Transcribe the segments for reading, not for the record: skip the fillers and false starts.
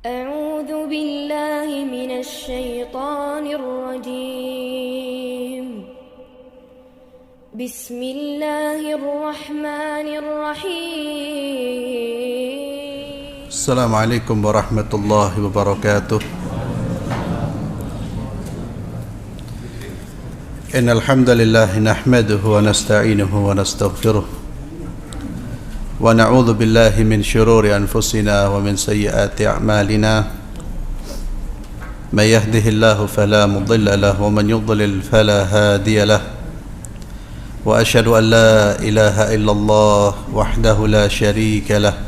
أعوذ بالله من الشيطان الرجيم بسم الله الرحمن الرحيم السلام عليكم ورحمة الله وبركاته إن الحمد لله نحمده ونستعينه ونستغفره ونعوذ بالله من شرور أنفسنا ومن سيئات أعمالنا من يهده الله فلا مضل له ومن يضلل فلا هادي له وأشهد أن لا إله إلا الله وحده لا شريك له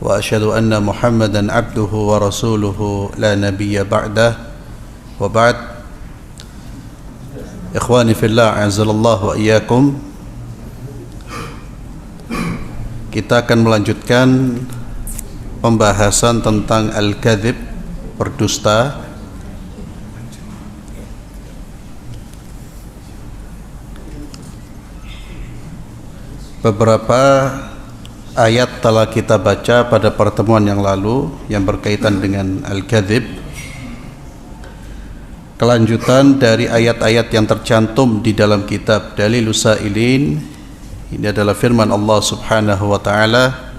وأشهد أن محمدا عبده ورسوله لا نبي بعده وبعد إخواني في الله أعزل الله وإياكم. Kita akan melanjutkan pembahasan tentang al-kadzib, berdusta. Beberapa ayat telah kita baca pada pertemuan yang lalu yang berkaitan dengan al-kadzib. Kelanjutan dari ayat-ayat yang tercantum di dalam kitab Dalilus Sa'ilin. Ini adalah firman Allah Subhanahu wa taala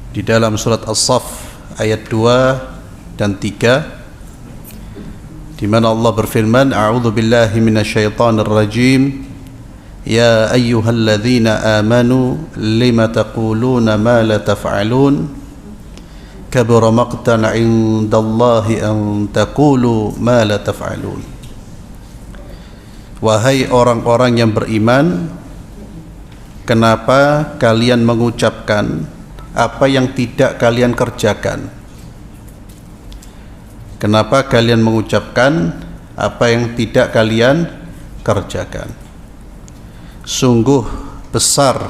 di dalam surat As-Saff ayat 2 dan 3, di mana Allah berfirman, A'udzu billahi minasyaitonir rajim. Ya ayyuhalladzina amanu lima taquluna ma la taf'alun kabura maqtan 'indallahi an taqulu ma la taf'alun. Wahai orang-orang yang beriman, kenapa kalian mengucapkan apa yang tidak kalian kerjakan? Kenapa kalian mengucapkan apa yang tidak kalian kerjakan? Sungguh besar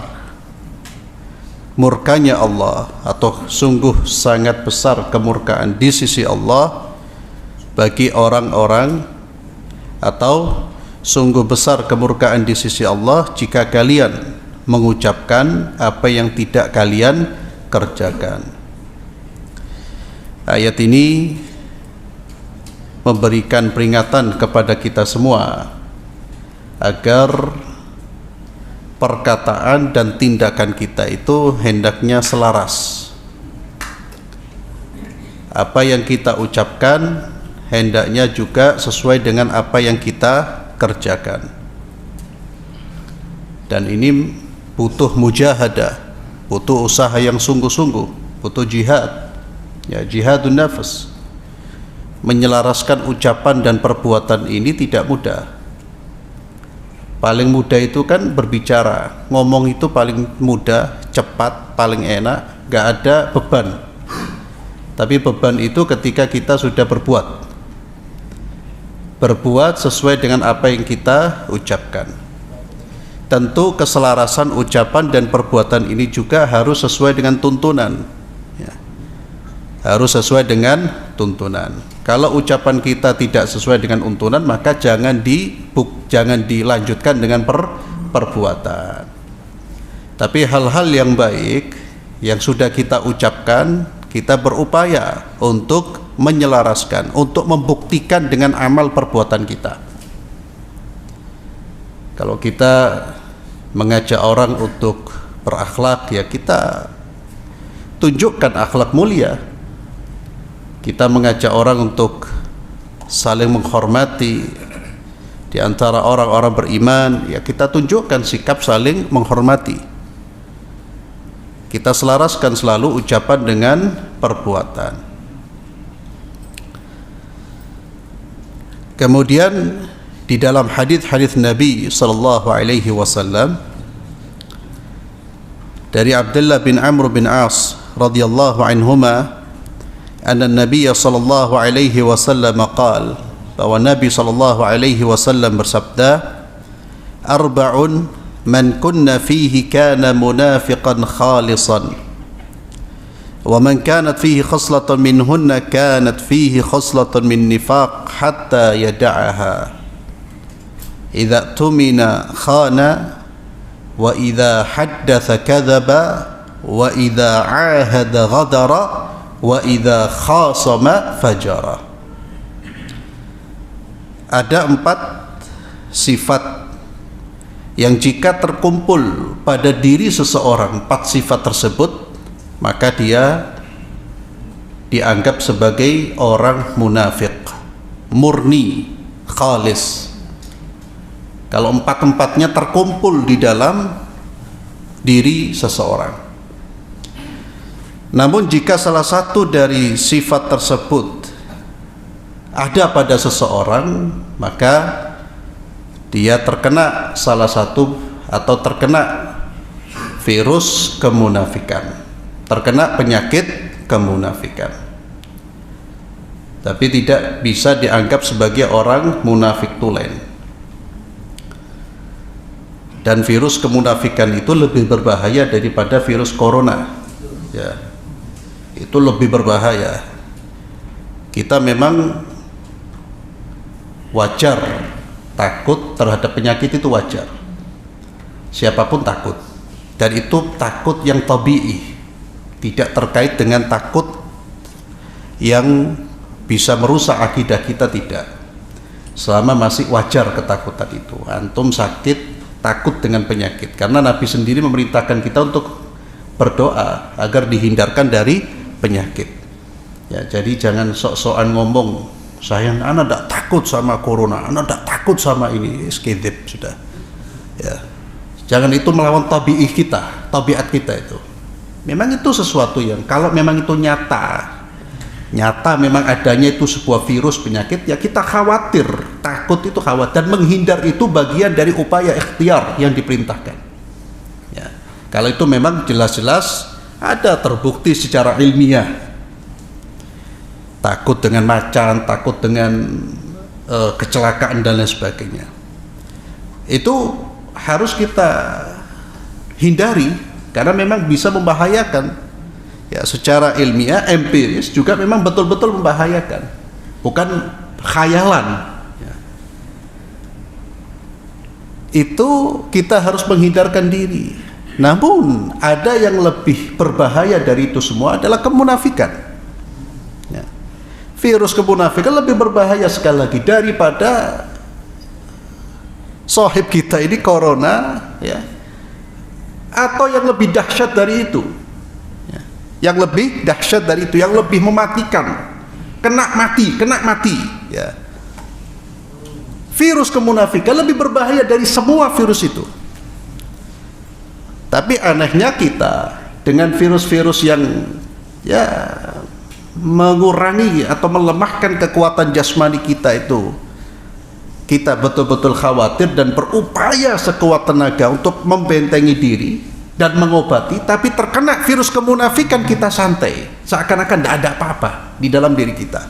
murkanya Allah, atau sungguh sangat besar kemurkaan di sisi Allah bagi orang-orang, atau sungguh besar kemurkaan di sisi Allah jika kalian mengucapkan apa yang tidak kalian kerjakan. Ayat ini memberikan peringatan kepada kita semua agar perkataan dan tindakan kita itu hendaknya selaras. Apa yang kita ucapkan hendaknya juga sesuai dengan apa yang kita kerjakan. Dan ini butuh mujahadah, butuh usaha yang sungguh-sungguh, butuh jihad, ya, jihadun nafas. Menyelaraskan ucapan dan perbuatan ini tidak mudah. Paling mudah itu kan berbicara, ngomong itu paling mudah, cepat, paling enak, gak ada beban. Tapi beban itu ketika kita sudah berbuat sesuai dengan apa yang kita ucapkan. Tentu keselarasan ucapan dan perbuatan ini juga harus sesuai dengan tuntunan, ya. Harus sesuai dengan tuntunan. Kalau ucapan kita tidak sesuai dengan tuntunan, maka jangan dilanjutkan dengan perbuatan. Tapi hal-hal yang baik yang sudah kita ucapkan, kita berupaya untuk menyelaraskan, untuk membuktikan dengan amal perbuatan kita. Kalau kita mengajak orang untuk berakhlak, ya kita tunjukkan akhlak mulia. Kita mengajak orang untuk saling menghormati di antara orang-orang beriman, ya kita tunjukkan sikap saling menghormati. Kita selaraskan selalu ucapan dengan perbuatan. Kemudian di dalam hadis-hadis Nabi sallallahu alaihi wasallam dari Abdullah bin Amr bin As radhiyallahu anhuma, anna Nabi sallallahu alaihi wasallam qala, bahwa Nabi sallallahu alaihi wasallam bersabda, arba'un man kunna fihi kana munafiqan khalisan wa man kanat fihi khaslatun minhunna kanat fihi khaslatun min nifaq hatta yada'aha. Idza tumina khana wa idza haddatsa kadzaba wa idza ahada ghadara wa idza khasama fajara. Ada 4 sifat yang jika terkumpul pada diri seseorang, 4 sifat tersebut, maka dia dianggap sebagai orang munafik murni, khalis. Kalau 4-empatnya terkumpul di dalam diri seseorang. Namun jika salah satu dari sifat tersebut ada pada seseorang, maka dia terkena salah satu atau terkena virus kemunafikan, terkena penyakit kemunafikan, tapi tidak bisa dianggap sebagai orang munafik tulen. Dan virus kemunafikan itu lebih berbahaya daripada virus corona, ya, itu lebih berbahaya. Kita memang wajar takut terhadap penyakit, itu wajar, siapapun takut, dan itu takut yang tabi'i, tidak terkait dengan takut yang bisa merusak akidah kita, tidak. Selama masih wajar ketakutan itu. Antum sakit, takut dengan penyakit, karena Nabi sendiri memerintahkan kita untuk berdoa agar dihindarkan dari penyakit, ya. Jadi jangan sok-sokan ngomong, sayang anak tidak takut sama corona, anak tidak takut sama ini, skedip sudah, ya. Jangan itu melawan tabi'i kita, tabiat kita itu. Memang itu sesuatu yang kalau memang itu nyata memang adanya itu sebuah virus penyakit, ya kita khawatir, takut itu khawatir, dan menghindar itu bagian dari upaya ikhtiar yang diperintahkan, ya. Kalau itu memang jelas-jelas ada terbukti secara ilmiah, takut dengan macan, takut dengan kecelakaan dan lain sebagainya, itu harus kita hindari karena memang bisa membahayakan, ya. Secara ilmiah, empiris juga memang betul-betul membahayakan, bukan khayalan, ya. Itu kita harus menghindarkan diri. Namun ada yang lebih berbahaya dari itu semua adalah kemunafikan, ya. Virus kemunafikan lebih berbahaya sekali lagi daripada sahib kita ini corona, ya, atau yang lebih dahsyat dari itu, ya. Yang lebih dahsyat dari itu, yang lebih mematikan, kena mati, ya. Virus kemunafikan lebih berbahaya dari semua virus itu. Tapi anehnya kita dengan virus-virus yang, ya, mengurangi atau melemahkan kekuatan jasmani kita itu, kita betul-betul khawatir dan berupaya sekuat tenaga untuk membentengi diri dan mengobati, tapi terkena virus kemunafikan kita santai, seakan-akan tidak ada apa-apa di dalam diri kita,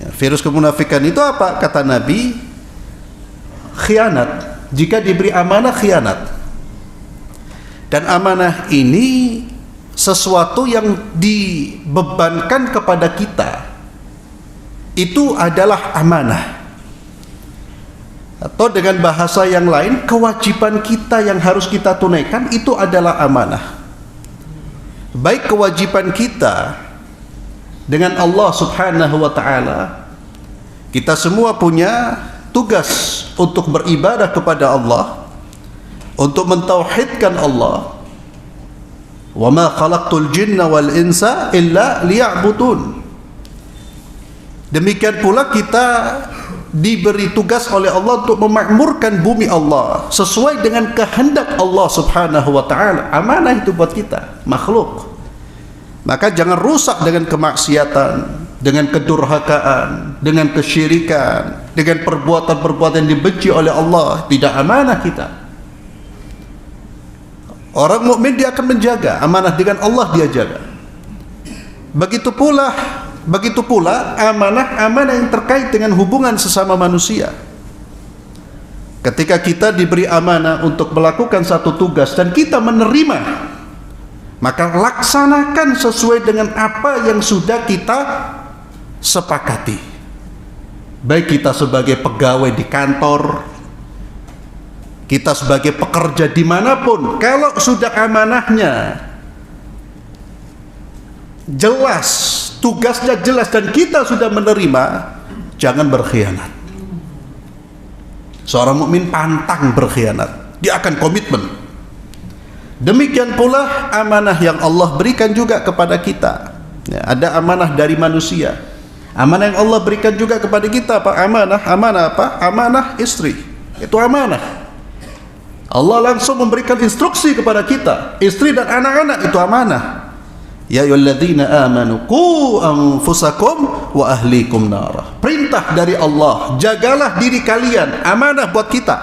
ya. Virus kemunafikan itu apa? Kata Nabi, khianat. Jika diberi amanah, khianat. Dan amanah ini sesuatu yang dibebankan kepada kita, itu adalah amanah, atau dengan bahasa yang lain, kewajiban kita yang harus kita tunaikan itu adalah amanah. Baik kewajiban kita dengan Allah Subhanahu wa ta'ala, kita semua punya tugas untuk beribadah kepada Allah, untuk mentauhidkan Allah. Wa ma khalaqtul jinna wal insa illa liya'budun. Demikian pula kita diberi tugas oleh Allah untuk memakmurkan bumi Allah sesuai dengan kehendak Allah Subhanahu wa ta'ala. Amanah itu buat kita, makhluk. Maka jangan rusak dengan kemaksiatan, dengan kedurhakaan, dengan kesyirikan, dengan perbuatan-perbuatan yang dibenci oleh Allah. Tidak amanah kita. Orang mukmin dia akan menjaga amanah, dengan Allah dia jaga. Begitu pula amanah-amanah yang terkait dengan hubungan sesama manusia. Ketika kita diberi amanah untuk melakukan satu tugas dan kita menerima, maka laksanakan sesuai dengan apa yang sudah kita sepakati. Baik kita sebagai pegawai di kantor, kita sebagai pekerja dimanapun, kalau sudah amanahnya jelas, tugasnya jelas dan kita sudah menerima, jangan berkhianat. Seorang mukmin pantang berkhianat, dia akan komitmen. Demikian pula amanah yang Allah berikan juga kepada kita. Ya, ada amanah dari manusia. Amanah yang Allah berikan juga kepada kita apa? Amanah apa? Amanah istri. Itu amanah. Allah langsung memberikan instruksi kepada kita. Istri dan anak-anak itu amanah. Ya ayyuhalladzina amanu qu anfusakum wa ahlikum nara. Perintah dari Allah, jagalah diri kalian, amanah buat kita.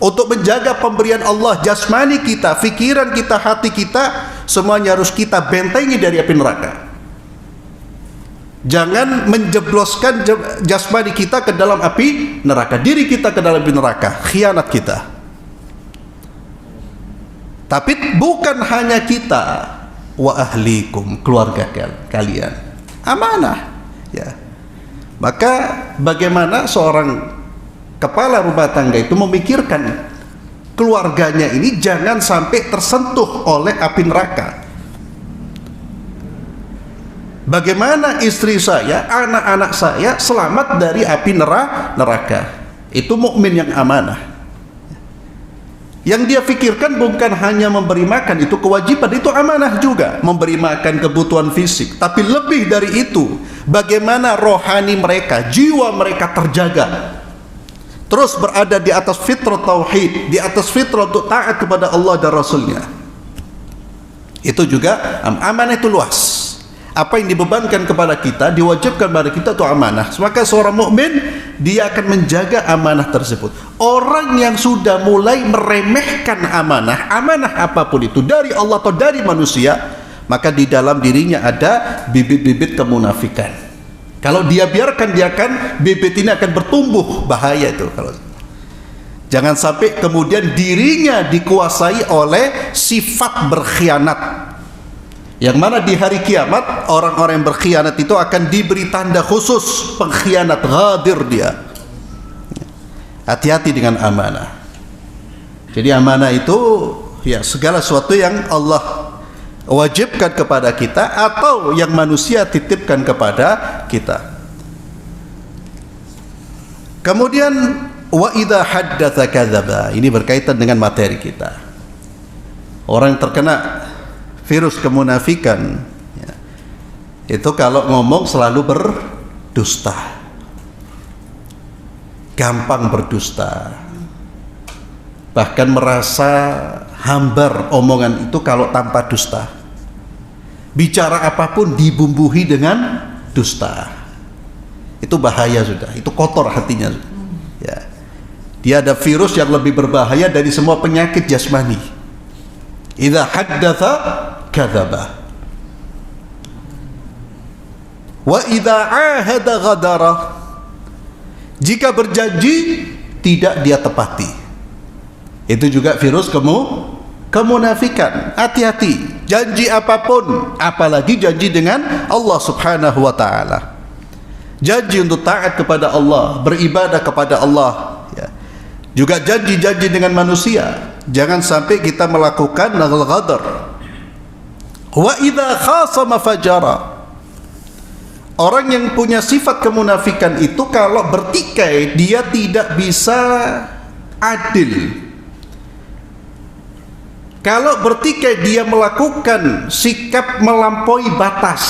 Untuk menjaga pemberian Allah, jasmani kita, fikiran kita, hati kita, semuanya harus kita bentengi dari api neraka. Jangan menjebloskan jasmani kita ke dalam api neraka, diri kita ke dalam api neraka, khianat kita. Tapi bukan hanya kita, wa ahlikum, keluarga kalian, amanah. Ya. Maka bagaimana seorang kepala rumah tangga itu memikirkan keluarganya ini jangan sampai tersentuh oleh api neraka. Bagaimana istri saya, anak-anak saya selamat dari api neraka. Itu mukmin yang amanah. Yang dia pikirkan bukan hanya memberi makan, itu kewajiban, itu amanah juga, memberi makan kebutuhan fisik. Tapi lebih dari itu, bagaimana rohani mereka, jiwa mereka terjaga, terus berada di atas fitrah tauhid, di atas fitrah untuk taat kepada Allah dan Rasulnya. Itu juga amanah, itu luas. Apa yang dibebankan kepada kita, diwajibkan kepada kita itu amanah. Maka seorang mukmin dia akan menjaga amanah tersebut. Orang yang sudah mulai meremehkan amanah, amanah apapun itu dari Allah atau dari manusia, maka di dalam dirinya ada bibit-bibit kemunafikan. Kalau dia biarkan, dia akan, bibit ini akan bertumbuh, bahaya itu. Kalau jangan sampai kemudian dirinya dikuasai oleh sifat berkhianat. Yang mana di hari kiamat orang-orang yang berkhianat itu akan diberi tanda khusus pengkhianat, ghadir dia. Hati-hati dengan amanah. Jadi amanah itu ya segala sesuatu yang Allah wajibkan kepada kita atau yang manusia titipkan kepada kita. Kemudian wa idza haddatsa kadzaba. Ini berkaitan dengan materi kita. Orang yang terkena virus kemunafikan ya, itu kalau ngomong selalu berdusta, gampang berdusta, bahkan merasa hambar omongan itu kalau tanpa dusta. Bicara apapun dibumbuhi dengan dusta, itu bahaya sudah, itu kotor hatinya ya. Dia ada virus yang lebih berbahaya dari semua penyakit jasmani. Idza haddatsa kadzaba wa idza ahada ghadara. Jika berjanji tidak dia tepati. Itu juga virus kemunafikan. Hati-hati, janji apapun, apalagi janji dengan Allah Subhanahu wa taala. Janji untuk taat kepada Allah, beribadah kepada Allah ya. Juga janji-janji dengan manusia. Jangan sampai kita melakukan al-ghadar. Wa idza khasama fajara. Orang yang punya sifat kemunafikan itu kalau bertikai dia tidak bisa adil. Kalau bertikai dia melakukan sikap melampaui batas.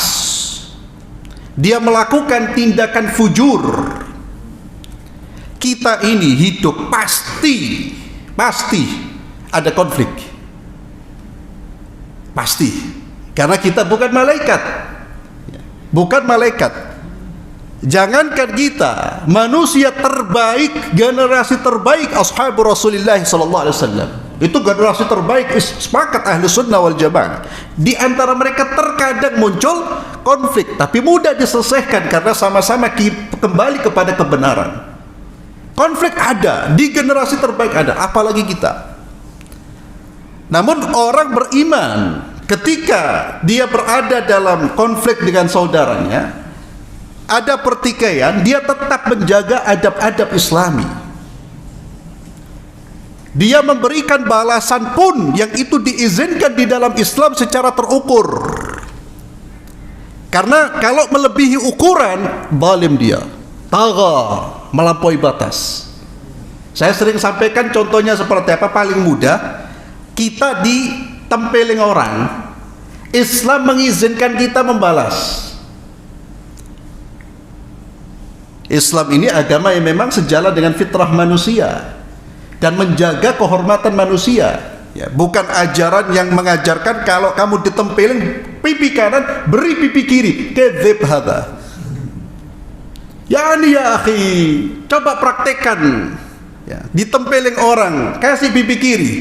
Dia melakukan tindakan fujur. Kita ini hidup pasti ada konflik. Pasti. Karena kita bukan malaikat. Bukan malaikat. Jangankan kita, manusia terbaik, generasi terbaik ashabur Rasulullah sallallahu alaihi wasallam. Itu generasi terbaik, sepakat ahli sunnah wal jamaah. Di antara mereka terkadang muncul konflik, tapi mudah diselesaikan karena sama-sama kembali kepada kebenaran. Konflik ada, di generasi terbaik ada, apalagi kita. Namun orang beriman ketika dia berada dalam konflik dengan saudaranya, ada pertikaian, dia tetap menjaga adab-adab Islami. Dia memberikan balasan pun yang itu diizinkan di dalam Islam secara terukur. Karena kalau melebihi ukuran, zalim dia, tagha, melampaui batas. Saya sering sampaikan contohnya seperti apa, paling mudah. Kita ditempeling orang, Islam mengizinkan kita membalas. Islam ini agama yang memang sejalan dengan fitrah manusia dan menjaga kehormatan manusia. Ya, bukan ajaran yang mengajarkan kalau kamu ditempelin pipi kanan, beri pipi kiri. Kadzib hadza. Ya akhi, coba praktekkan. Ya, ditempelin orang, kasih pipi kiri.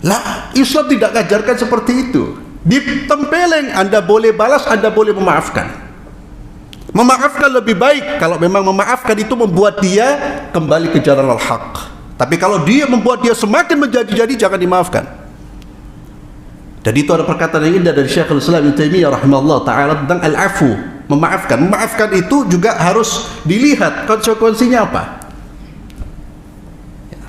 Lah, Islam tidak mengajarkan seperti itu. Ditempelin, Anda boleh balas, Anda boleh memaafkan. Memaafkan lebih baik kalau memang memaafkan itu membuat dia kembali ke jalan al-haq. Tapi kalau dia membuat dia semakin menjadi-jadi, jangan dimaafkan. Dan itu ada perkataan yang indah dari Syekhul Islam Ibnu Taimiyah rahimahullah taala tentang al-afu, memaafkan. Memaafkan itu juga harus dilihat konsekuensinya apa.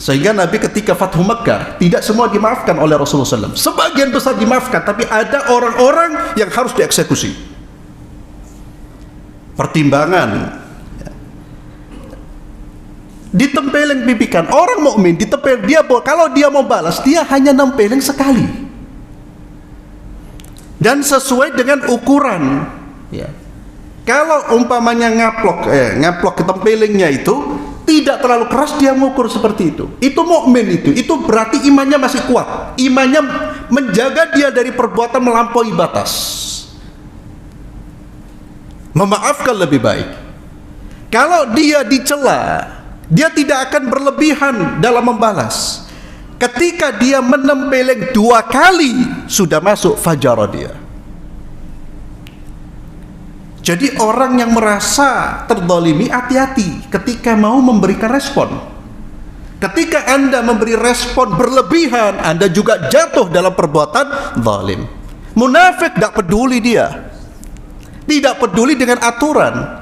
Sehingga Nabi ketika Fathu Makkah tidak semua dimaafkan oleh Rasulullah SAW. Sebagian besar dimaafkan, tapi ada orang-orang yang harus dieksekusi. Pertimbangan. Ditempeleng pipikan orang mukmin, ditempel dia, kalau dia mau balas dia hanya nempeleng sekali dan sesuai dengan ukuran. Ya, kalau umpamanya ngaplok ketempelengnya itu tidak terlalu keras, dia mengukur seperti itu mukmin, itu berarti imannya masih kuat, imannya menjaga dia dari perbuatan melampaui batas. Memaafkan lebih baik. Kalau dia dicela, dia tidak akan berlebihan dalam membalas. Ketika dia menempeleng 2 kali, sudah masuk fajara dia. Jadi orang yang merasa terzalimi, hati-hati ketika mau memberikan respon. Ketika Anda memberi respon berlebihan, Anda juga jatuh dalam perbuatan zalim. Munafik tidak peduli dia, tidak peduli dengan aturan.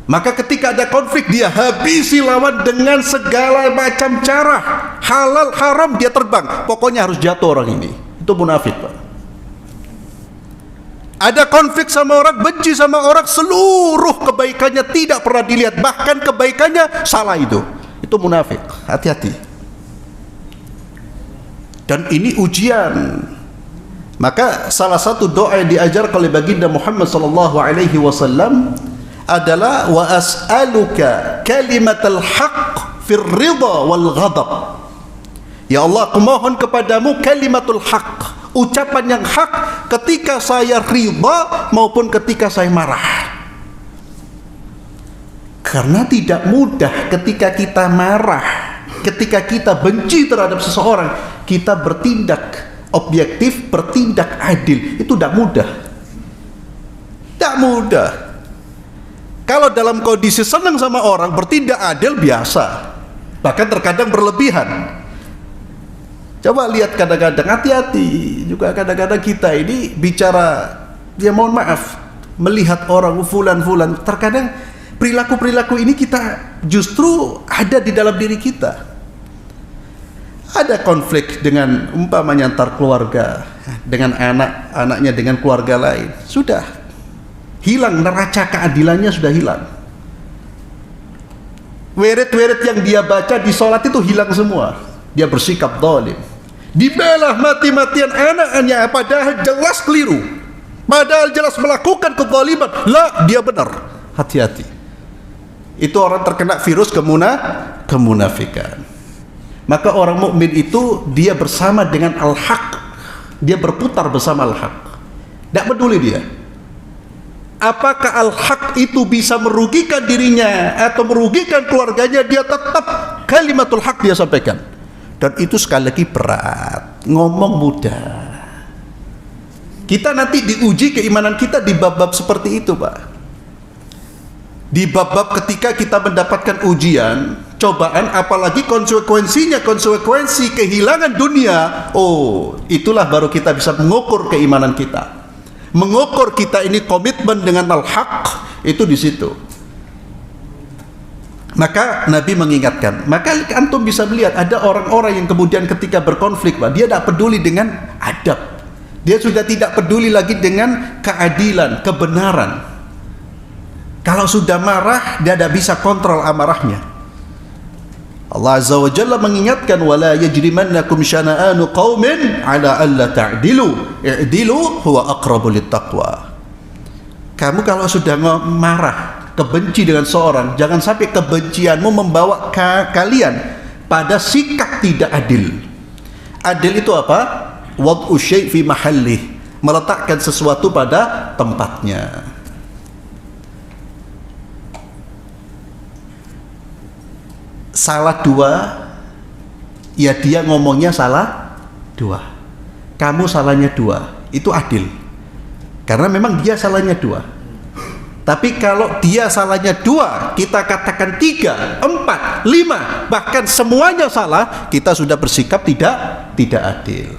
Maka ketika ada konflik, dia habisi lawan dengan segala macam cara, halal haram dia terbang, pokoknya harus jatuh orang ini. Itu munafik, Pak. Ada konflik sama orang, benci sama orang, seluruh kebaikannya tidak pernah dilihat, bahkan kebaikannya salah, itu munafik. Hati-hati. Dan ini ujian. Maka salah satu doa yang diajar oleh baginda Muhammad sallallahu alaihi wasallam adalah wa as'aluka kalimatal haqq fir ridha wal ghadab. Ya Allah, aku mohon kepadamu kalimatul haqq, ucapan yang hak ketika saya ridha maupun ketika saya marah. Karena tidak mudah ketika kita marah, ketika kita benci terhadap seseorang, kita bertindak objektif, bertindak adil. Itu tidak mudah. Tidak mudah. Kalau dalam kondisi senang sama orang, bertindak adil biasa, bahkan terkadang berlebihan. Coba lihat, kadang-kadang hati-hati juga, kadang-kadang kita ini bicara, ya mohon maaf, melihat orang fulan-fulan, terkadang perilaku-perilaku ini kita justru ada di dalam diri kita. Ada konflik dengan umpamanya antar keluarga, dengan anak-anaknya dengan keluarga lain, sudah hilang neraca keadilannya, sudah hilang. Wirid-wirid yang dia baca di sholat itu hilang semua. Dia bersikap zalim, dibelah mati-matian anaknya, padahal jelas keliru, padahal jelas melakukan kezaliman. Lah, dia benar. Hati-hati. Itu orang terkena virus kemunafikan. Maka orang mukmin itu dia bersama dengan al-haq, dia berputar bersama al-haq. Tidak peduli dia apakah al-haq itu bisa merugikan dirinya atau merugikan keluarganya, dia tetap kalimatul haq dia sampaikan. Dan itu sekali lagi berat, ngomong mudah. Kita nanti diuji keimanan kita di bab-bab seperti itu, Pak. Di bab-bab ketika kita mendapatkan ujian, cobaan, apalagi konsekuensinya, konsekuensi kehilangan dunia, oh, itulah baru kita bisa mengukur keimanan kita. Mengukur kita ini komitmen dengan al-haq, itu di situ. Maka Nabi mengingatkan, maka antum bisa melihat ada orang-orang yang kemudian ketika berkonflik, Pak, dia tidak peduli dengan adab, Dia sudah tidak peduli lagi dengan keadilan, kebenaran. Kalau sudah marah, dia tidak bisa kontrol amarahnya. Allah Azza wa Jalla mengingatkan, wala yajrimannakum syana'anu qaumin ala alla ta'dilu i'dilu huwa aqrabu littaqwa. Kamu kalau sudah marah, kebenci dengan seorang, jangan sampai kebencianmu membawa kalian pada sikap tidak adil. Adil itu apa? Wad'u syai' fi mahallih, meletakkan sesuatu pada tempatnya. Salah dua, ya dia ngomongnya salah dua, kamu salahnya dua, itu adil, karena memang dia salahnya dua. Tapi kalau dia salahnya dua, kita katakan 3, 4, 5, bahkan semuanya salah, kita sudah bersikap tidak adil.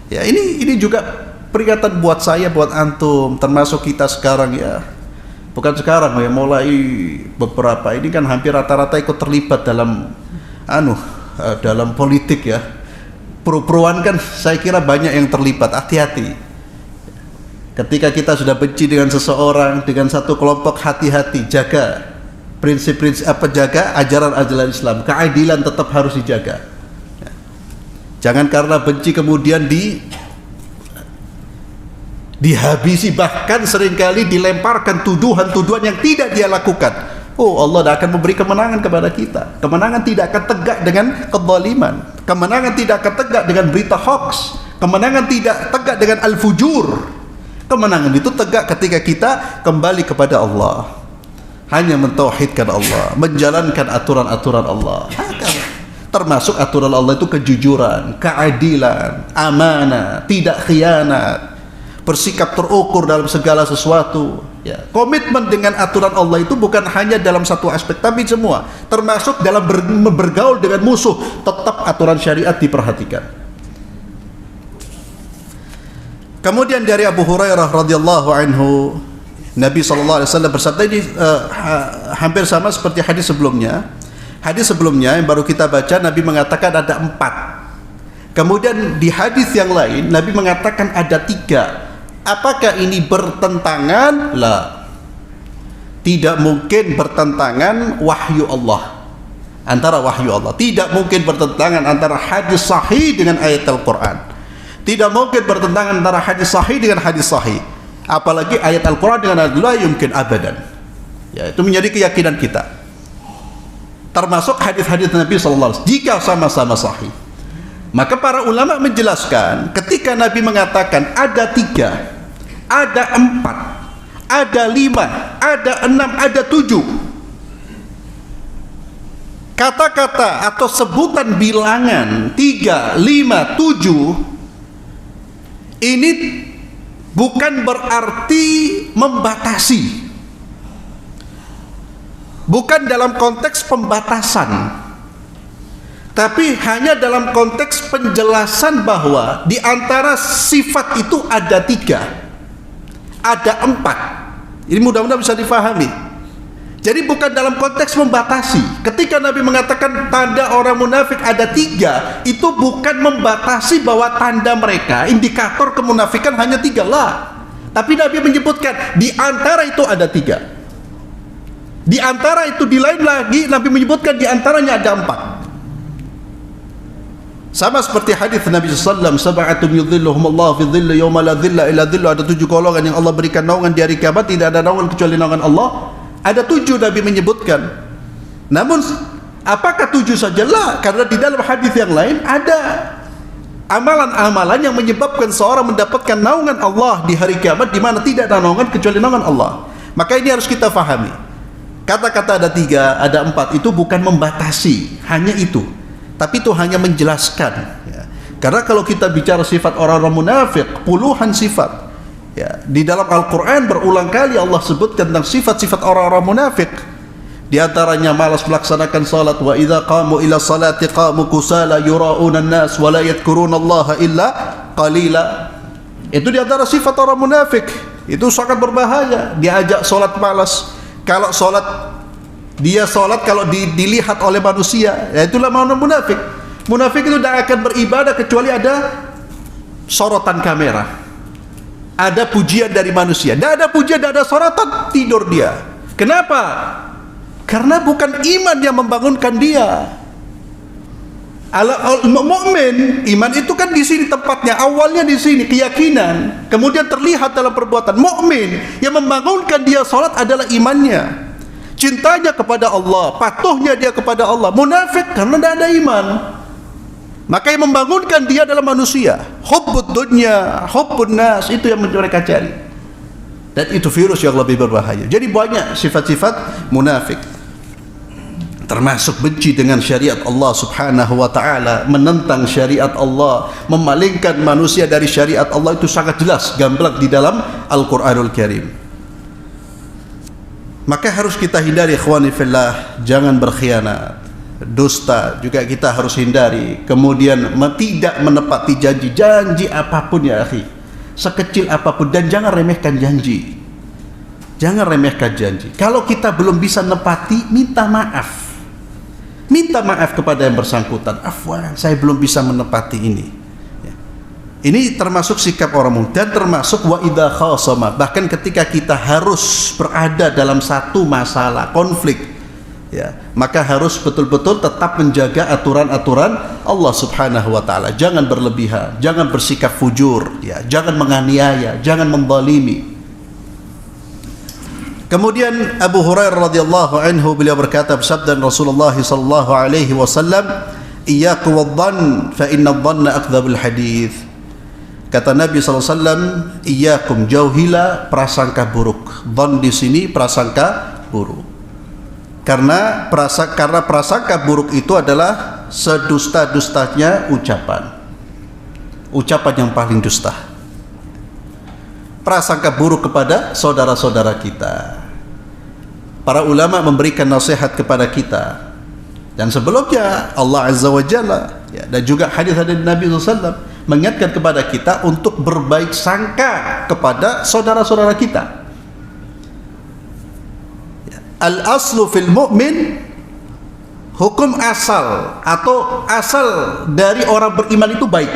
Ya, ini juga peringatan buat saya, buat antum, termasuk kita sekarang ya. Bukan sekarang ya, mulai beberapa ini kan hampir rata-rata ikut terlibat dalam dalam politik ya. Pro-proan kan saya kira banyak yang terlibat. Hati-hati. Ketika kita sudah benci dengan seseorang, dengan satu kelompok, hati-hati, jaga prinsip-prinsip jaga ajaran-ajaran Islam. Keadilan tetap harus dijaga. Jangan karena benci kemudian dihabisi, bahkan seringkali dilemparkan tuduhan-tuduhan yang tidak dia lakukan. Oh, Allah tidak akan memberi kemenangan kepada kita. Kemenangan tidak akan tegak dengan kezaliman. Kemenangan tidak akan tegak dengan berita hoax. Kemenangan tidak tegak dengan al-fujur. Kemenangan itu tegak ketika kita kembali kepada Allah, hanya mentauhidkan Allah, menjalankan aturan-aturan Allah. Termasuk aturan Allah itu kejujuran, keadilan, amanah, tidak khianat, bersikap terukur dalam segala sesuatu ya. Komitmen dengan aturan Allah itu bukan hanya dalam satu aspek, tapi semua, termasuk dalam bergaul dengan musuh, tetap aturan syariat diperhatikan. Kemudian dari Abu Hurairah radhiyallahu anhu, Nabi SAW bersabda, ini hampir sama seperti hadis sebelumnya. Hadis sebelumnya yang baru kita baca, Nabi mengatakan ada 4. Kemudian di hadis yang lain Nabi mengatakan ada 3. Apakah ini bertentangan? La. Tidak mungkin bertentangan wahyu Allah, antara wahyu Allah. Tidak mungkin bertentangan antara hadis sahih dengan ayat Al-Quran. Tidak mungkin bertentangan antara hadis sahih dengan hadis sahih. Apalagi ayat Al-Quran dengan la yumkin abadan. Ya, itu menjadi keyakinan kita. Termasuk hadis-hadis Nabi SAW jika sama-sama sahih. Maka para ulama menjelaskan, ketika Nabi mengatakan ada 3, ada 4, ada 5, ada 6, ada 7, kata-kata atau sebutan bilangan 3, 5, 7 ini bukan berarti membatasi, bukan dalam konteks pembatasan, tapi hanya dalam konteks penjelasan bahwa di antara sifat itu ada 3, ada 4. Ini mudah-mudahan bisa difahami. Jadi bukan dalam konteks membatasi. Ketika Nabi mengatakan tanda orang munafik ada 3, itu bukan membatasi bahwa tanda mereka, indikator kemunafikan hanya 3 lah. Tapi Nabi menyebutkan di antara itu ada 3. Di antara itu, di lain lagi Nabi menyebutkan di antaranya ada 4. Sama seperti hadis Nabi sallallahu alaihi wasallam, sab'atun yudhilluhumullahu fi dhilli yauma la dhilla illa dhillu. Ada 7 golongan yang Allah berikan naungan di hari kiamat, tidak ada naungan kecuali naungan Allah. Ada 7 Nabi menyebutkan. Namun apakah 7 sajalah? Karena di dalam hadis yang lain ada amalan-amalan yang menyebabkan seorang mendapatkan naungan Allah di hari kiamat, di mana tidak ada naungan kecuali naungan Allah. Maka ini harus kita fahami. Kata-kata ada 3, ada 4 itu bukan membatasi, hanya itu. Tapi itu hanya menjelaskan ya. Karena kalau kita bicara sifat orang-orang munafik, puluhan sifat ya. Di dalam Al-Quran berulang kali Allah sebut tentang sifat-sifat orang-orang munafik. Di antaranya malas melaksanakan salat, wa idza qamu ila salati qamu kusala yura'una an-nas wa la yadhkuruna Allah illa qalila. Itu di antara sifat orang munafik. Itu sangat berbahaya. Diajak salat malas. Kalau salat, dia sholat kalau dilihat oleh manusia, ya itulah makna munafik. Munafik itu tidak akan beribadah kecuali ada sorotan kamera, ada pujian dari manusia, tidak ada pujian, tidak ada sorotan, tidur dia. Kenapa? Karena bukan iman yang membangunkan dia. Al-mu'min, iman itu kan di sini tempatnya, awalnya di sini keyakinan, kemudian terlihat dalam perbuatan. Mukmin yang membangunkan dia salat adalah imannya, cintanya kepada Allah, patuhnya dia kepada Allah. Munafik karena tidak ada iman, maka yang membangunkan dia adalah manusia. Hubbud dunya, hubbun nas, itu yang mereka cari, dan itu virus yang lebih berbahaya. Jadi banyak sifat-sifat munafik, termasuk benci dengan syariat Allah subhanahu wa ta'ala, menentang syariat Allah, memalingkan manusia dari syariat Allah. Itu sangat jelas, gamblang di dalam Al-Quranul Karim. Maka harus kita hindari, ikhwani fillah, jangan berkhianat, dusta juga kita harus hindari. Kemudian tidak menepati janji apapun ya akhi, sekecil apapun, dan jangan remehkan janji. Jangan remehkan janji. Kalau kita belum bisa nepati, minta maaf. Minta maaf kepada yang bersangkutan. Afwan, saya belum bisa menepati ini. Ya. Ini termasuk sikap orang mukmin, dan termasuk wa idza khasama, bahkan ketika kita harus berada dalam satu masalah konflik, ya, maka harus betul-betul tetap menjaga aturan-aturan Allah subhanahu wa ta'ala. Jangan berlebihan, jangan bersikap fujur, ya, jangan menganiaya, jangan menzalimi. Kemudian Abu Hurairah radhiyallahu anhu, beliau berkata, bersabda Rasulullah sallallahu alaihi wasallam, iyyakum wadh-dhann fa inna adh-dhanna akdzabul hadits. Kata Nabi sallallahu alaihi wasallam, iyyakum, jauhilah prasangka buruk. Dhann di sini prasangka buruk. Karena prasangka buruk itu adalah sedusta-dustanya ucapan. Ucapan yang paling dusta. Prasangka buruk kepada saudara-saudara kita. Para ulama memberikan nasihat kepada kita, dan sebelumnya Allah Azza wa Jalla, ya, dan juga hadis-hadis Nabi SAW mengingatkan kepada kita untuk berbaik sangka kepada saudara-saudara kita. Ya. Al-aslu fil mu'min, hukum asal atau asal dari orang beriman itu baik.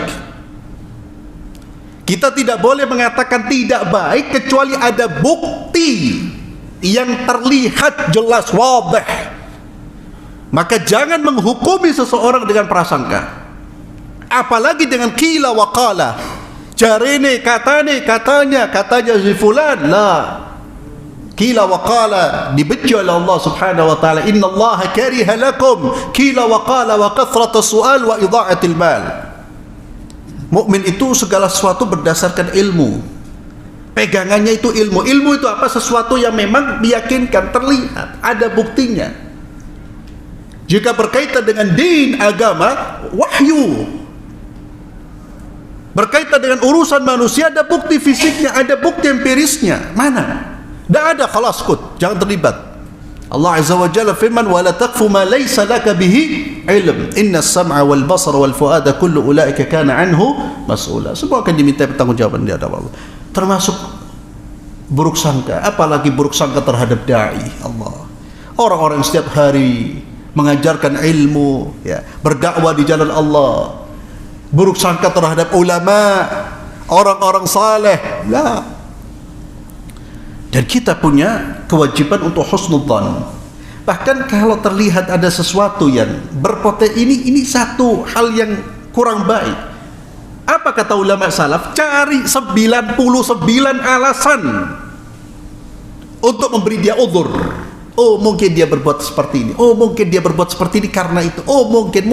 Kita tidak boleh mengatakan tidak baik kecuali ada bukti yang terlihat jelas, wadih. Maka jangan menghukumi seseorang dengan prasangka, apalagi dengan qila wa qala, jarene, katanya si fulan. La, qila wa qala dibenci oleh Allah subhanahu wa ta'ala. Inna Allah kariha lakum qila wa qala wa kathrata su'al wa idha'atil mal. Mukmin itu segala sesuatu berdasarkan ilmu. Pegangannya itu ilmu. Ilmu itu apa? Sesuatu yang memang meyakinkan, terlihat, ada buktinya. Jika berkaitan dengan din, agama, wahyu. Berkaitan dengan urusan manusia, ada bukti fisiknya, ada bukti empirisnya. Mana? Tidak ada, khalas, kut, jangan terlibat. Allah Azza wa Jalla firman, wa la taqfu ma laysa laka bihi ilm inna as-sam'a wal basara wal fuada kullu ulaika kana anhu mas'ula. Semua akan diminta pertanggungjawaban di hadapan Allah, termasuk buruk sangka, apalagi buruk sangka terhadap dai Allah. Orang-orang yang setiap hari mengajarkan ilmu, ya, berdakwah di jalan Allah. Buruk sangka terhadap ulama, orang-orang saleh. La. Dan kita punya kewajiban untuk husnudzan. Bahkan kalau terlihat ada sesuatu yang berpotensi, ini satu hal yang kurang baik, apa kata ulama salaf? Cari 99 alasan untuk memberi dia udzur. Oh, mungkin dia berbuat seperti ini. Oh, mungkin dia berbuat seperti ini karena itu. Oh, mungkin.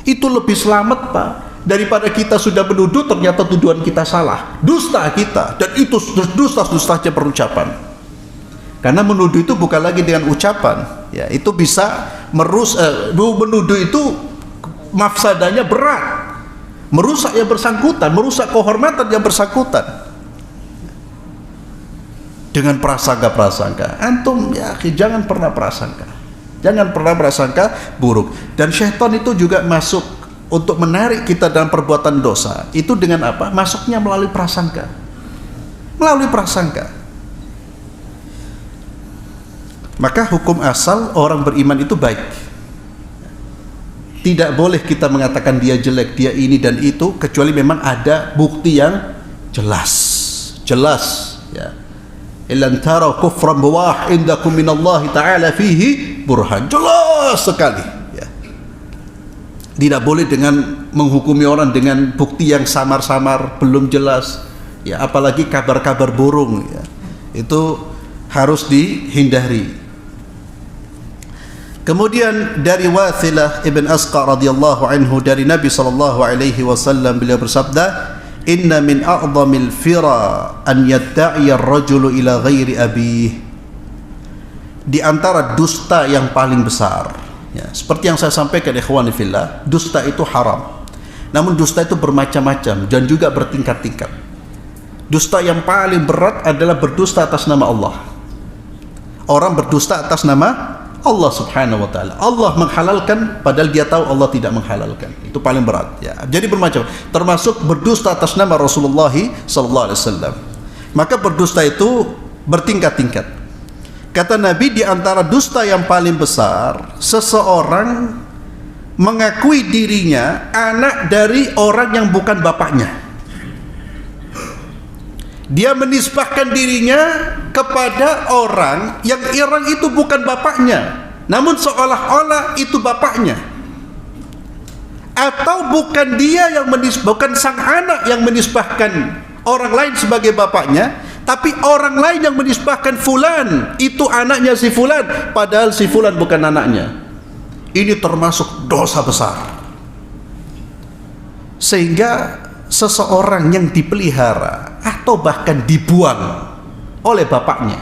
Itu lebih selamat, Pak, daripada kita sudah menuduh ternyata tuduhan kita salah, dusta kita, dan itu dusta-dustanya perucapan. Karena menuduh itu bukan lagi dengan ucapan, ya, itu bisa menuduh itu mafsadanya berat, merusak yang bersangkutan, merusak kehormatan yang bersangkutan dengan prasangka. Antum, ya, jangan pernah prasangka buruk. Dan syaitan itu juga masuk untuk menarik kita dalam perbuatan dosa. Itu dengan apa? Masuknya melalui prasangka. Maka hukum asal orang beriman itu baik. tidak boleh kita mengatakan dia jelek, dia ini dan itu, kecuali memang ada bukti yang jelas ya. Illan tara kufran bawah indakum minallahi ta'ala fihi burhan, jelas sekali ya. Tidak boleh dengan menghukumi orang dengan bukti yang samar-samar, belum jelas ya, apalagi kabar-kabar burung ya, itu harus dihindari. Kemudian dari Wathilah ibn Asqa radhiyallahu anhu, dari Nabi sallallahu alaihi wasallam, beliau bersabda, inna min a'dhamil fira an yadda'i ar-rajulu ila ghairi abih. Di antara dusta yang paling besar ya, seperti yang saya sampaikan ikhwani fillah, dusta itu haram. Namun dusta itu bermacam-macam dan juga bertingkat-tingkat. Dusta yang paling berat adalah berdusta atas nama Allah. Orang berdusta atas nama Allah subhanahu wa ta'ala. Allah menghalalkan padahal dia tahu Allah tidak menghalalkan. Itu paling berat ya. Jadi bermacam, termasuk berdusta atas nama Rasulullah sallallahu alaihi wasallam. Maka berdusta itu bertingkat-tingkat. Kata Nabi, di antara dusta yang paling besar, seseorang mengakui dirinya anak dari orang yang bukan bapaknya. Dia menisbahkan dirinya kepada orang yang itu bukan bapaknya, namun seolah-olah itu bapaknya. Atau bukan dia yang bukan sang anak yang menisbahkan orang lain sebagai bapaknya, tapi orang lain yang menisbahkan fulan itu anaknya si fulan, padahal si fulan bukan anaknya. Ini termasuk dosa besar. Sehingga seseorang yang dipelihara atau bahkan dibuang oleh bapaknya,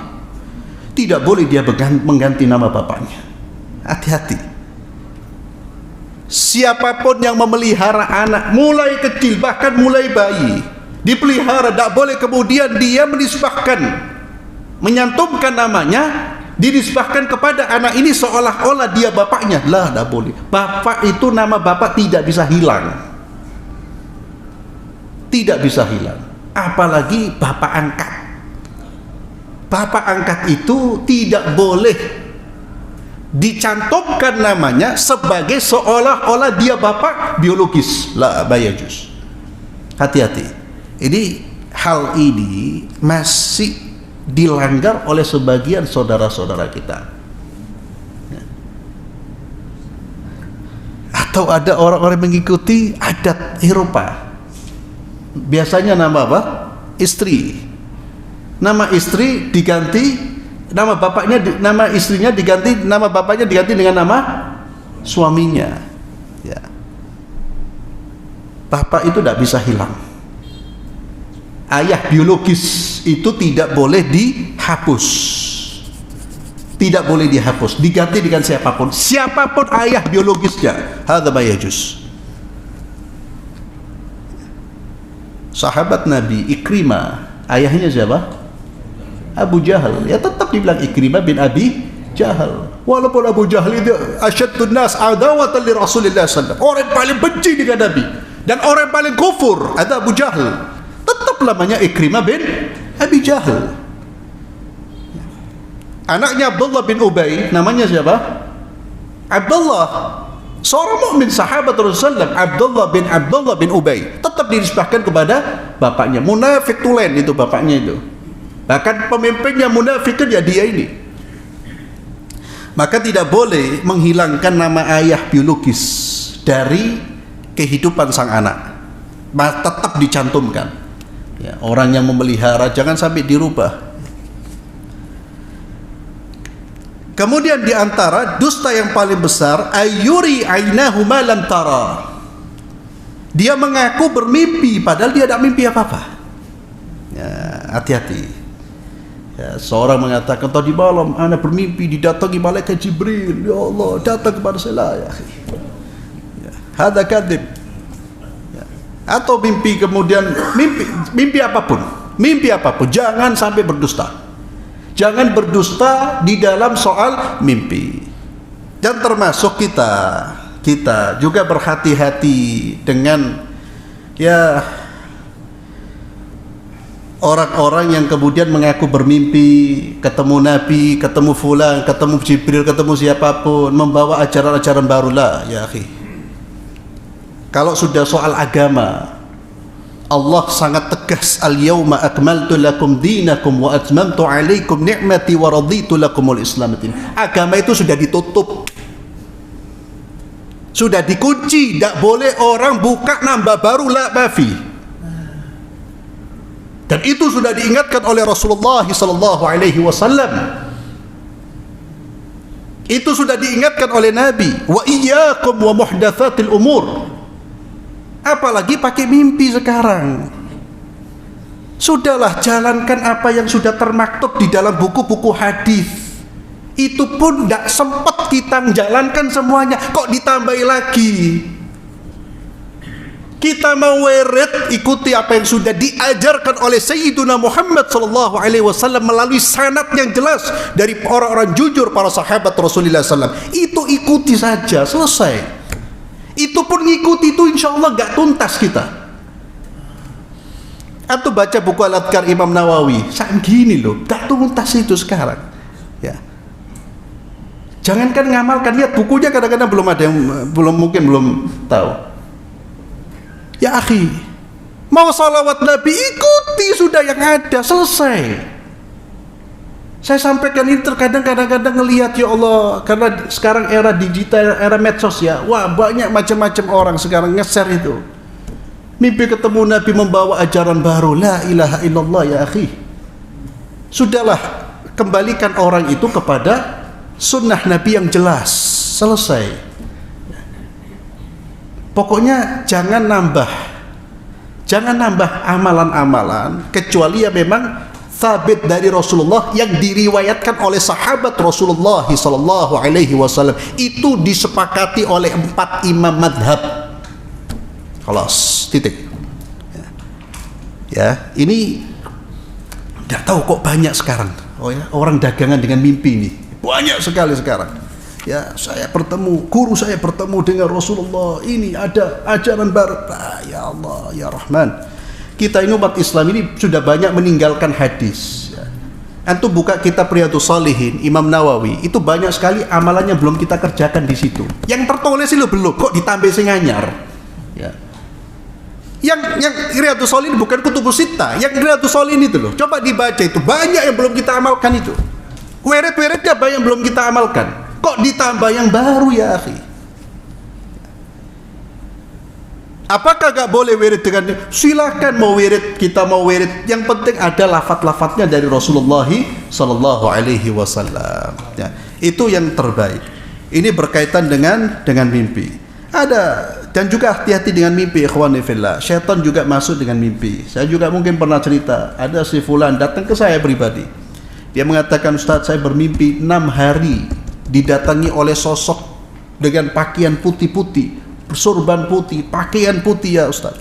tidak boleh dia mengganti nama bapaknya. Hati-hati. Siapapun yang memelihara anak mulai kecil, bahkan mulai bayi, dipelihara, tidak boleh kemudian dia menisbahkan, menyantumkan namanya, dinisbahkan kepada anak ini seolah-olah dia bapaknya. Lah, tidak boleh. Bapak itu, nama bapak tidak bisa hilang. Tidak bisa hilang, apalagi bapak angkat. Bapak angkat itu tidak boleh dicantumkan namanya sebagai seolah-olah dia bapak biologis. La bayajus. Hati-hati. Ini hal ini masih dilanggar oleh sebagian saudara-saudara kita. Atau ada orang-orang mengikuti adat Eropa. Biasanya nama apa? Istri. Nama istri diganti, nama bapaknya, nama istrinya diganti, nama bapaknya diganti dengan nama suaminya. Ya. Bapak itu tidak bisa hilang. Ayah biologis itu tidak boleh dihapus. Tidak boleh dihapus, diganti dengan siapapun. Siapapun ayah biologisnya. Hadza ma yajuz. Sahabat Nabi Ikrimah, ayahnya siapa? Abu Jahal. Ya tetap dibilang Ikrimah bin Abi Jahal. Walaupun Abu Jahal itu asyaddun nas adawatan li Rasulillah sallallahu alaihi wasallam, orang yang paling benci dengan Nabi dan orang yang paling kufur ada Abu Jahal, tetap namanya Ikrimah bin Abi Jahal. Anaknya Abdullah bin Ubay, namanya siapa? Abdullah, seorang mukmin sahabat Rasulullah, Abdullah bin Ubay, tetap dinisbahkan kepada bapaknya. Munafik tulen itu bapaknya itu. Bahkan pemimpinnya munafik ya dia ini. Maka tidak boleh menghilangkan nama ayah biologis dari kehidupan sang anak. Tetap dicantumkan. Ya, orang yang memelihara jangan sampai dirubah. Kemudian di antara dusta yang paling besar, ayyuri ainahu ma lam tara. Dia mengaku bermimpi padahal dia tidak mimpi apa-apa. Ya, hati-hati. Ya, seorang mengatakan tadi malam ana bermimpi didatangi malaikat Jibril. Ya Allah, datang kepada saya ya. Ya, hada kadhib. Ya. Atau mimpi kemudian mimpi apapun. Mimpi apapun, jangan sampai berdusta. Jangan berdusta di dalam soal mimpi. Dan termasuk kita juga berhati-hati dengan ya orang-orang yang kemudian mengaku bermimpi, ketemu Nabi, ketemu fulan, ketemu Jibril, ketemu siapapun, membawa ajaran-ajaran barulah ya akhi. Kalau sudah soal agama, Allah sangat tegas, al-yawma akmaltu lakum dinakum wa atmamtu alaikum ni'mati wa raditu lakumul Islam. Agama itu sudah ditutup, sudah dikunci, tidak boleh orang buka nambah baru, la mafi. Dan itu sudah diingatkan oleh Rasulullah sallallahu alaihi wasallam. Itu sudah diingatkan oleh Nabi, wa iyyakum wa muhdatsatil umur. Apalagi pakai mimpi sekarang. Sudahlah, jalankan apa yang sudah termaktub di dalam buku-buku hadis. Itu pun tidak sempat kita menjalankan semuanya, kok ditambahi lagi. Kita mau wirid, ikuti apa yang sudah diajarkan oleh Sayyiduna Muhammad SAW melalui sanad yang jelas dari orang-orang jujur, para sahabat Rasulullah SAW. Itu ikuti saja, selesai. Itu pun ngikuti itu insya Allah gak tuntas kita. Atau baca buku Al-Adhkar Imam Nawawi, saat gini loh, gak tuntas itu sekarang. Ya. Jangankan ngamalkan, lihat bukunya kadang-kadang belum ada yang mungkin belum tahu. Ya akhi, mau salawat Nabi, ikuti sudah yang ada, selesai. Saya sampaikan ini terkadang kadang-kadang ngelihat, ya Allah, karena sekarang era digital, era medsos ya, wah banyak macam-macam orang sekarang nge-share itu. Mimpi ketemu Nabi membawa ajaran baru, la ilaha illallah ya akhi. Sudahlah, kembalikan orang itu kepada sunnah Nabi yang jelas, selesai. Pokoknya jangan nambah amalan-amalan kecuali ya memang sabit dari Rasulullah yang diriwayatkan oleh sahabat Rasulullah sallallahu alaihi wasallam, itu disepakati oleh 4 imam madhab. Kelas, titik. Ya, ini tidak tahu kok banyak sekarang. Oh ya, orang dagangan dengan mimpi ini banyak sekali sekarang. Ya, saya bertemu, guru saya bertemu dengan Rasulullah, ini ada ajaran baru. Ya Allah, ya Rahman. Kita ini umat Islam ini sudah banyak meninggalkan hadis. Ya. Antum buka kitab Riyadhus Shalihin, Imam Nawawi, itu banyak sekali amalannya belum kita kerjakan di situ. Yang tertulis itu belum, kok ditambah sing anyar. Ya. Yang Riyadhus Shalihin bukan Kutubus Sittah, yang Riyadhus Shalihin itu loh. Coba dibaca itu, banyak yang belum kita amalkan itu. Wirid-wiridnya banyak yang belum kita amalkan. Kok ditambah yang baru ya akhi? Apakah gak boleh wirid dengan? Silakan mau wirid, kita mau wirid. Yang penting ada lafaz-lafaznya dari Rasulullah sallallahu alaihi wasallam. Ya, itu yang terbaik. Ini berkaitan dengan mimpi. Ada, dan juga hati-hati dengan mimpi, ikhwani fillah. Syaitan juga masuk dengan mimpi. Saya juga mungkin pernah cerita, ada si fulan datang ke saya pribadi. Dia mengatakan, Ustaz, saya bermimpi 6 hari didatangi oleh sosok dengan pakaian putih-putih, surban putih, pakaian putih ya Ustaz.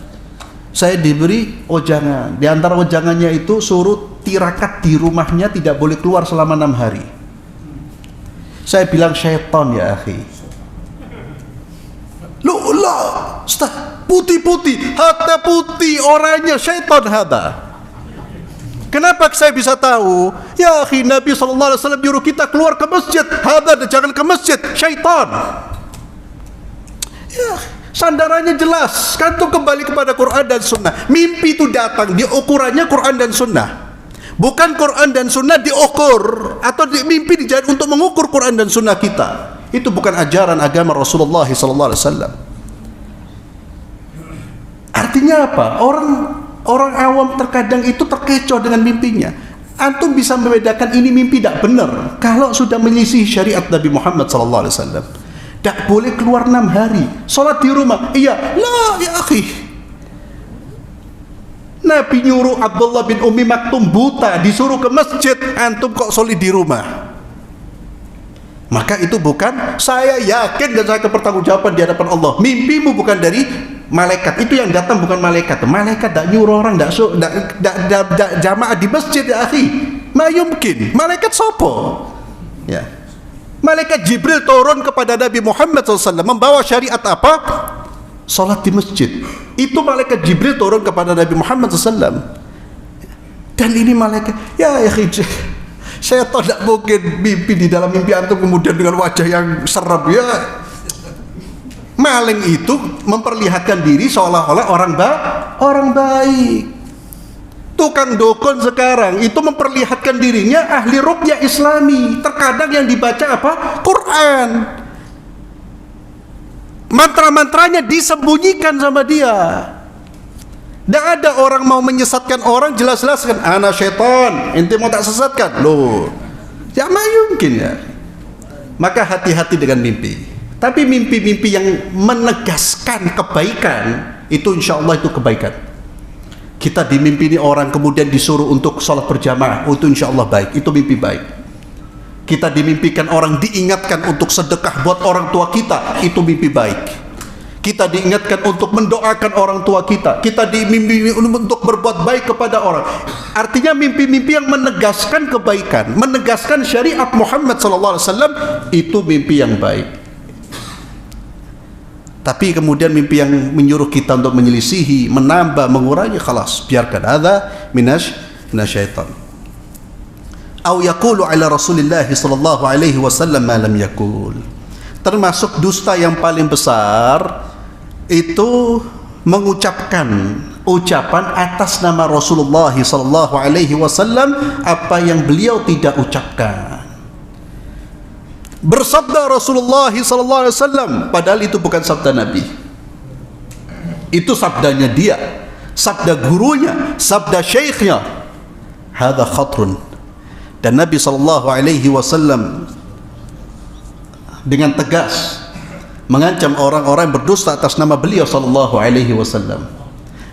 Saya diberi wejangan. Di antara wejangannya itu suruh tirakat di rumahnya tidak boleh keluar selama 6 hari. Saya bilang syaitan ya akhi. Loh, Ustaz, putih-putih, hatta putih orangnya, syaitan hada. Kenapa saya bisa tahu? Ya akhi, Nabi SAW nyuruh kita keluar ke masjid. Hada, jangan ke masjid, syaitan. Ya, sandarannya jelas. Kan tuh kembali kepada Quran dan Sunnah. Mimpi itu datang, diukurannya Quran dan Sunnah. Bukan Quran dan Sunnah diukur, atau mimpi dijadikan untuk mengukur Quran dan Sunnah kita. Itu bukan ajaran agama Rasulullah SAW. Artinya apa? Orang awam terkadang itu terkecoh dengan mimpinya. Antum bisa membedakan ini mimpi tidak benar kalau sudah menyisih syariat Nabi Muhammad SAW. Tak boleh keluar 6 hari, sholat di rumah. Iya, lah ya akhi. Nabi nyuruh Abdullah bin Ummi Maktum buta, disuruh ke masjid, antum kok sholat di rumah. Maka itu bukan, saya yakin dan saya bertanggungjawab di hadapan Allah. Mimpimu bukan dari malaikat, itu yang datang bukan malaikat. Malaikat tak nyuruh orang, tak jamaah di masjid ya akhi. Ma yumkin, malaikat sopo? Ya. Malaikat Jibril turun kepada Nabi Muhammad SAW membawa syariat apa? Salat di masjid. Itu malaikat Jibril turun kepada Nabi Muhammad SAW. Dan ini malaikat, ya akhi, saya tahu tidak mungkin mimpi di dalam mimpi antum kemudian dengan wajah yang serem ya. Maling itu memperlihatkan diri seolah-olah orang baik. Tukang dukun sekarang itu memperlihatkan dirinya ahli ruqyah Islami. Terkadang yang dibaca apa? Quran. Mantra-mantranya disembunyikan sama dia. Tidak ada orang mau menyesatkan orang, jelas-jelas kan, ana syaitan, ente mau tak sesatkan. Loh, ya mungkin ya. Maka hati-hati dengan mimpi. Tapi mimpi-mimpi yang menegaskan kebaikan, itu insya Allah itu kebaikan. Kita dimimpini orang kemudian disuruh untuk sholat berjamaah, itu insya Allah baik, itu mimpi baik. Kita dimimpikan orang diingatkan untuk sedekah buat orang tua kita, itu mimpi baik. Kita diingatkan untuk mendoakan orang tua kita. Kita dimimpi untuk berbuat baik kepada orang. Artinya mimpi-mimpi yang menegaskan kebaikan, menegaskan syariat Muhammad SAW, itu mimpi yang baik. Tapi kemudian mimpi yang menyuruh kita untuk menyelisihi, menambah, mengurangi, khalas, biarkan. Hadza minasyaitan. Au yaqulu ala Rasulillah sallallahu alaihi wasallam ma lam yaqul. Termasuk dusta yang paling besar itu mengucapkan ucapan atas nama Rasulullah sallallahu alaihi wasallam apa yang beliau tidak ucapkan. Bersabda Rasulullah sallallahu alaihi wasallam padahal itu bukan sabda Nabi. Itu sabdanya dia, sabda gurunya, sabda syekhnya. Hadza khatrun. Dan Nabi sallallahu alaihi wasallam dengan tegas mengancam orang-orang berdusta atas nama beliau sallallahu alaihi wasallam.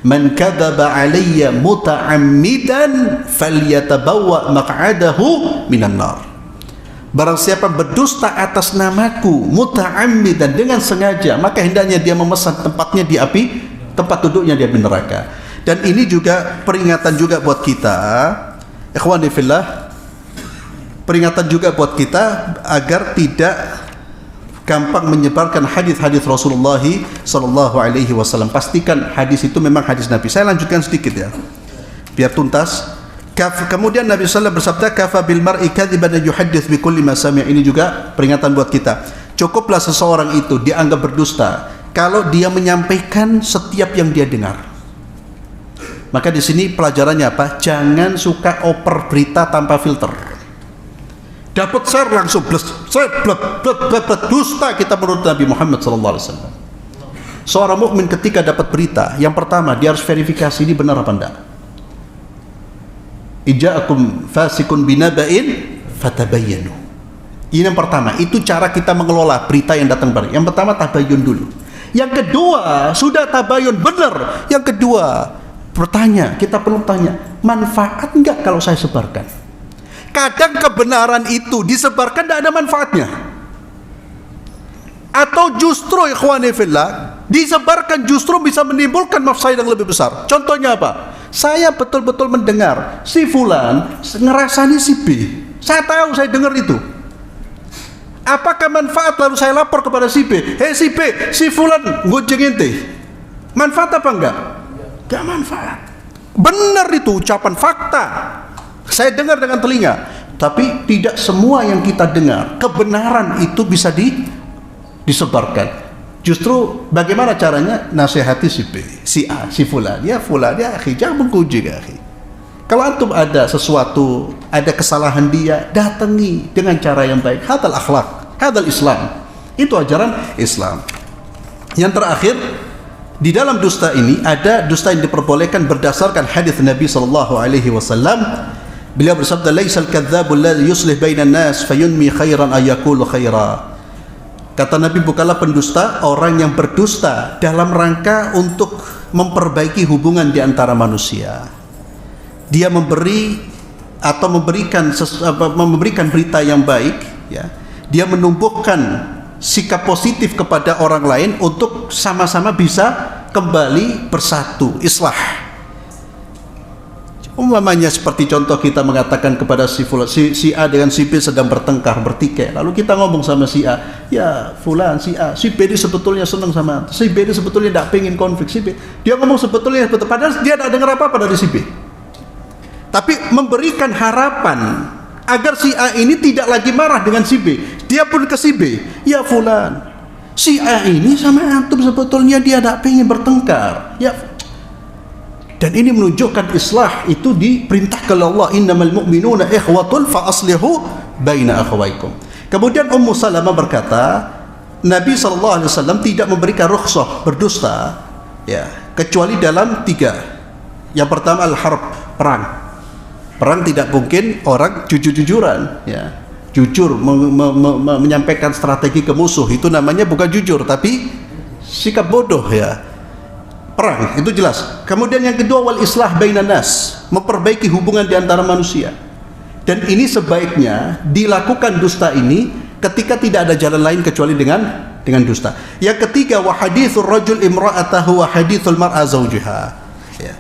Man kadzaba alayya muta'ammidan falyatabawwa maq'adahu minan nar. Barang siapa berdusta atas namaku muta'ammidan, dengan sengaja, maka hendaknya dia memesan tempatnya di api, tempat duduknya di api neraka. Dan ini juga peringatan juga buat kita, ikhwani fillah, peringatan juga buat kita agar tidak gampang menyebarkan hadis-hadis Rasulullah sallallahu alaihi wasallam. Pastikan hadis itu memang hadis Nabi. Saya lanjutkan sedikit ya, biar tuntas. Kemudian Nabi sallallahu bersabda, kafa bil mar'i kadziban yuhaddits bi kulli ma sami'. Ini juga peringatan buat kita. Cukuplah seseorang itu dianggap berdusta kalau dia menyampaikan setiap yang dia dengar. Maka di sini pelajarannya apa? Jangan suka oper berita tanpa filter. Dapat share langsung dusta kita menurut Nabi Muhammad SAW. Seorang mukmin ketika dapat berita, yang pertama dia harus verifikasi ini benar apa enggak. Ija'akum fasikun binaba'in fatabayyanu. Ini yang pertama, itu cara kita mengelola berita yang datang baru. Yang pertama tabayyun dulu. Yang kedua, sudah tabayyun benar. Yang kedua, bertanya, kita perlu tanya, manfaat enggak kalau saya sebarkan? Kadang kebenaran itu disebarkan tidak ada manfaatnya, atau justru ikhwani fillah disebarkan justru bisa menimbulkan mafsadah yang lebih besar. Contohnya apa? Saya betul-betul mendengar si fulan ngerasani si B. Saya tahu, saya dengar itu. Apakah manfaat lalu saya lapor kepada si B? Hei si B, si fulan ngojeng ente. Manfaat apa enggak? Enggak manfaat. Benar itu ucapan fakta. Saya dengar dengan telinga, tapi tidak semua yang kita dengar kebenaran itu bisa disebarkan. Justru bagaimana caranya? Nasihati si B, si A, si fulan. Ya fulan, ya akhi, jangan mengkuji ya akhi. Kalau antum ada sesuatu, ada kesalahan dia, datangi dengan cara yang baik. Hadal akhlak, hadal Islam. Itu ajaran Islam. Yang terakhir, di dalam dusta ini ada dusta yang diperbolehkan berdasarkan hadis Nabi sallallahu alaihi wasallam. Beliau bersabda, laisal kadzdzabul ladzi yuslih bainan nas fayunmi khairan ay yaqulu khaira. Kata Nabi, bukanlah pendusta orang yang berdusta dalam rangka untuk memperbaiki hubungan di antara manusia. Dia memberi atau memberikan berita yang baik, ya. Dia menumbuhkan sikap positif kepada orang lain untuk sama-sama bisa kembali bersatu, islah. Umpamanya seperti contoh kita mengatakan kepada si A dengan si B sedang bertengkar, bertikai. Lalu kita ngomong sama si A, ya fulan, si A, si B ini sebetulnya senang sama si B ini sebetulnya tidak pengen konflik si B. Dia ngomong sebetulnya padahal dia tidak dengar apa-apa dari si B. Tapi memberikan harapan agar si A ini tidak lagi marah dengan si B. Dia pun ke si B, ya fulan, Si A ini sama antum sebetulnya dia tidak pengen bertengkar. Ya. Dan ini menunjukkan islah itu diperintahkan oleh Allah, innamal mu'minuna ikhwatun fa aslihu baina akhawaykum. Kemudian Ummu Salamah berkata, Nabi SAW tidak memberikan rukhsah berdusta, ya, kecuali dalam 3. Yang pertama al-harb, perang. Perang tidak mungkin orang jujur-jujuran, ya. Jujur menyampaikan strategi ke musuh, itu namanya bukan jujur tapi sikap bodoh, ya. Perang itu jelas. Kemudian yang kedua wal islah bainan nas, memperbaiki hubungan di antara manusia. Dan ini sebaiknya dilakukan dusta ini ketika tidak ada jalan lain kecuali dengan dusta. Yang ketiga wa hadithur rajul imra'atahu wa hadithul mar'a zawjiha. Ya.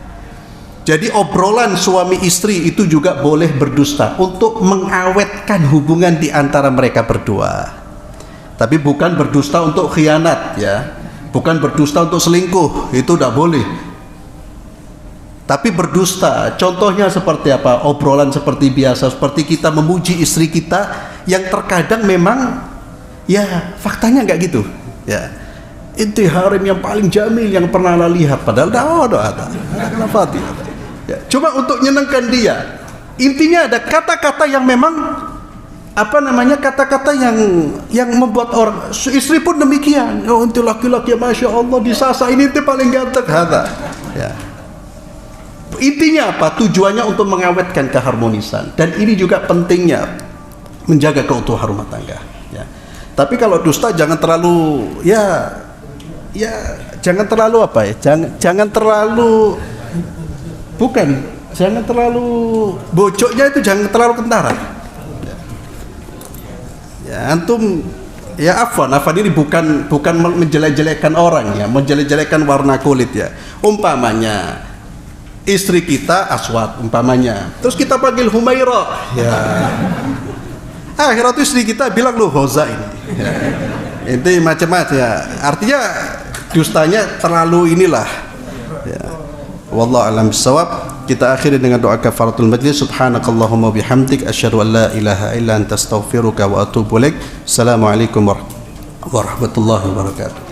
Jadi obrolan suami istri itu juga boleh berdusta untuk mengawetkan hubungan di antara mereka berdua. Tapi bukan berdusta untuk khianat, ya. Bukan berdusta untuk selingkuh, itu tidak boleh. Tapi berdusta, contohnya seperti apa? Obrolan seperti biasa, seperti kita memuji istri kita yang terkadang memang, ya faktanya nggak gitu. Ya, inti harim yang paling jamil yang pernah anda lihat, padahal ada. Ya, coba untuk nyenangkan dia. Intinya ada kata-kata yang memang kata-kata yang membuat orang, istri pun demikian. Oh, itu laki-laki masya Allah di sasa ini itu paling ganteng. Ya. Intinya apa? Tujuannya untuk mengawetkan keharmonisan. Dan ini juga pentingnya menjaga keutuhan rumah tangga. Ya. Tapi kalau dusta jangan terlalu jangan terlalu jangan terlalu bocoknya itu jangan terlalu kentara. Ya, antum ya afwan ini bukan menjelek-jelekan orang, ya, menjelek-jelekan warna kulit, ya. Umpamanya istri kita Aswad umpamanya, terus kita panggil Humaira, ya. Akhirnya istri kita bilang lu Hoza ini. Ya. Itu macam-macam, ya. Artinya dustanya terlalu inilah. Ya. Wallahu a'lam bissawab. Kita akhiri dengan doa kafaratul majlis. Subhanakallahumma bihamdik asyhadu an la ilaha illa anta astaghfiruka wa atubu ilaik. Assalamualaikum warahmatullahi wabarakatuh.